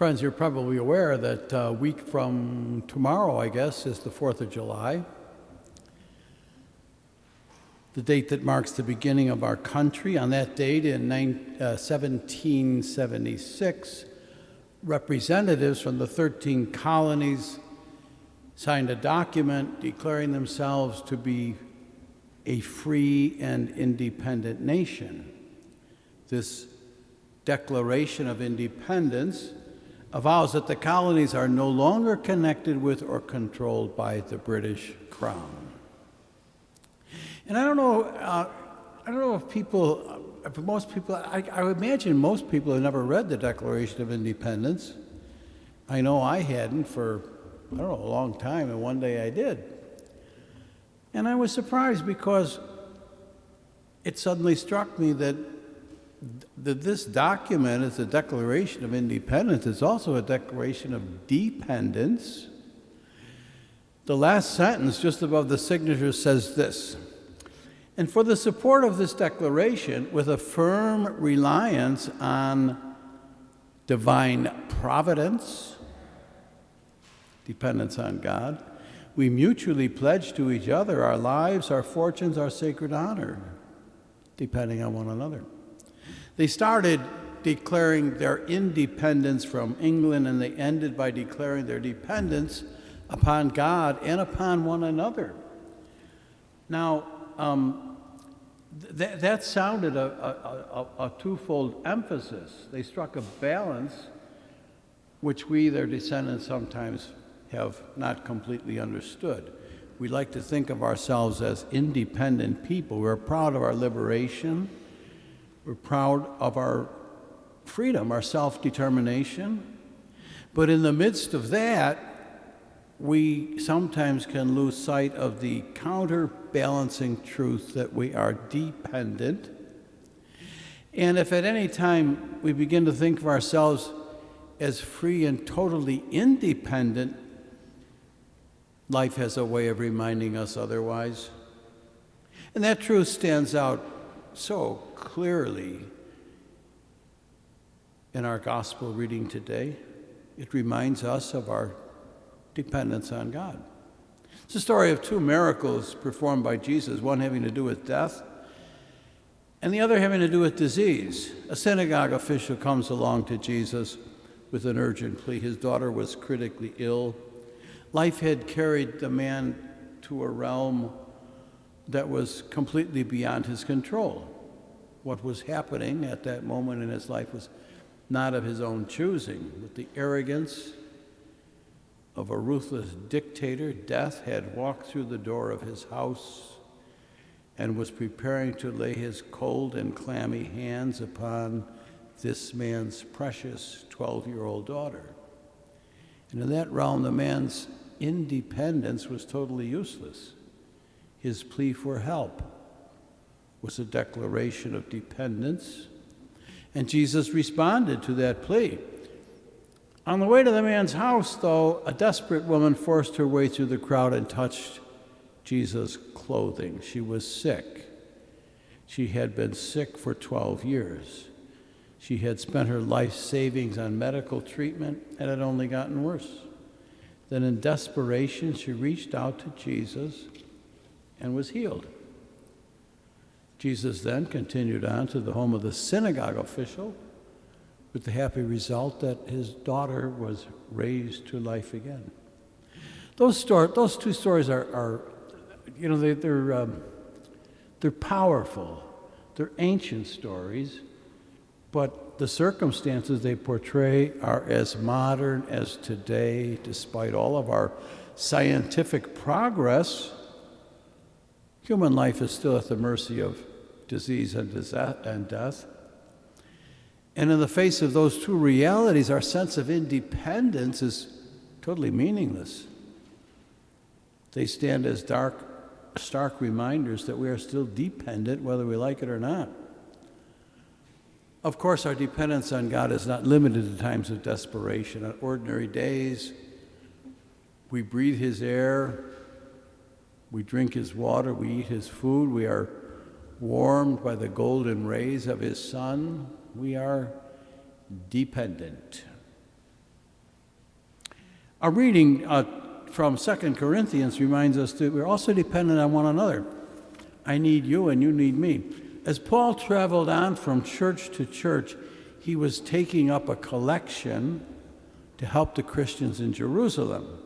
Friends, you're probably aware that a week from tomorrow, I guess, is the 4th of July, the date that marks the beginning of our country. On that date in 1776, representatives from the 13 colonies signed a document declaring themselves to be a free and independent nation. This Declaration of Independence avows that the colonies are no longer connected with or controlled by the British Crown. And I don't know if most people, I would imagine most people have never read the Declaration of Independence. I know I hadn't for, a long time, and one day I did. And I was surprised because it suddenly struck me that this document is a Declaration of Independence. It's also a declaration of dependence. The last sentence just above the signature says this: "And for the support of this declaration, with a firm reliance on divine providence," dependence on God, "we mutually pledge to each other our lives, our fortunes, our sacred honor," depending on one another. They started declaring their independence from England, and they ended by declaring their dependence upon God and upon one another. Now, that sounded a twofold emphasis. They struck a balance which we, their descendants, sometimes have not completely understood. We like to think of ourselves as independent people. We're proud of our liberation. We're proud of our freedom, our self-determination. But in the midst of that, we sometimes can lose sight of the counterbalancing truth that we are dependent. And if at any time we begin to think of ourselves as free and totally independent, life has a way of reminding us otherwise. And that truth stands out so clearly in our gospel reading today. It reminds us of our dependence on God. It's a story of two miracles performed by Jesus, one having to do with death and the other having to do with disease. A synagogue official comes along to Jesus with an urgent plea. His daughter was critically ill. Life had carried the man to a realm that was completely beyond his control. What was happening at that moment in his life was not of his own choosing. With the arrogance of a ruthless dictator, death had walked through the door of his house and was preparing to lay his cold and clammy hands upon this man's precious 12-year-old daughter. And in that realm, the man's independence was totally useless. His plea for help was a declaration of dependence, and Jesus responded to that plea. On the way to the man's house, though, a desperate woman forced her way through the crowd and touched Jesus' clothing. She was sick. She had been sick for 12 years. She had spent her life savings on medical treatment, and it had only gotten worse. Then in desperation, she reached out to Jesus and was healed. Jesus then continued on to the home of the synagogue official with the happy result that his daughter was raised to life again. Those two stories are they're powerful. They're ancient stories, but the circumstances they portray are as modern as today. Despite all of our scientific progress, human life is still at the mercy of disease and death. And in the face of those two realities, our sense of independence is totally meaningless. They stand as stark reminders that we are still dependent, whether we like it or not. Of course, our dependence on God is not limited to times of desperation. On ordinary days, we breathe His air, we drink His water, we eat His food, we are warmed by the golden rays of His sun. We are dependent. Our reading from 2 Corinthians reminds us that we're also dependent on one another. I need you and you need me. As Paul traveled on from church to church, he was taking up a collection to help the Christians in Jerusalem.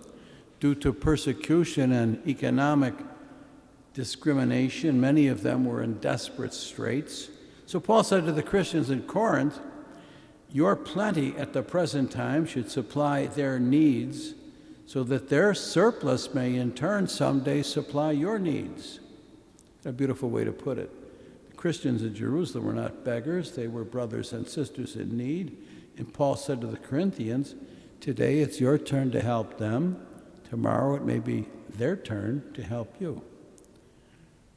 Due to persecution and economic discrimination, many of them were in desperate straits. So Paul said to the Christians in Corinth, your plenty at the present time should supply their needs, so that their surplus may in turn someday supply your needs. A beautiful way to put it. The Christians in Jerusalem were not beggars, they were brothers and sisters in need. And Paul said to the Corinthians, today it's your turn to help them. Tomorrow it may be their turn to help you.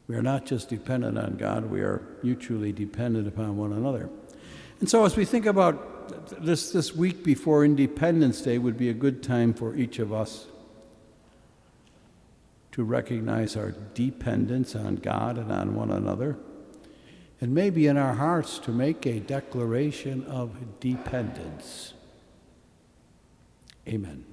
We are not just dependent on God, we are mutually dependent upon one another. And so as we think about this week before Independence Day would be a good time for each of us to recognize our dependence on God and on one another, and maybe in our hearts to make a declaration of dependence. Amen.